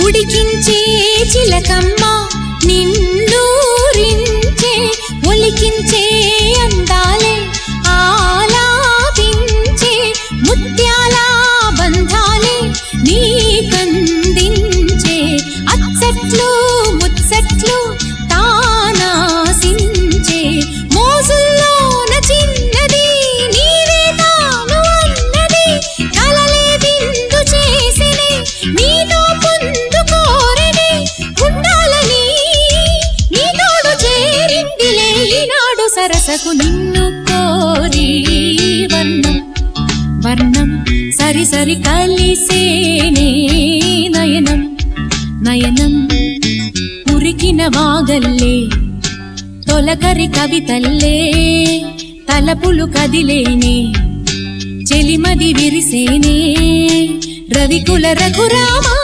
ఉడికించే చిలకమ్మ నిన్నూరించే ఒలికించే అందాలే ఆలాపించే ముత్యాల బంధాలే నీకందించే అచ్చట్లు ముచ్చట్లు తానాసించే మోజుల్లోన చిన్నది నీవే తాను అన్నది కలలే విందు చేసినే నీతో పొందుకోరనే ఉండాలని నీ తోడు చేరిందిలే ఈనాడు సరసకు నిన్ను కోరి వర్ణం వర్ణం సరి సరి కలిసేనే నయనం నయనం ఉరికిన వాగల్లే తొలకరి కవితల్లే తలపులు కదిలేనే చెలిమది విరిసేనే రవికుల రఘురామా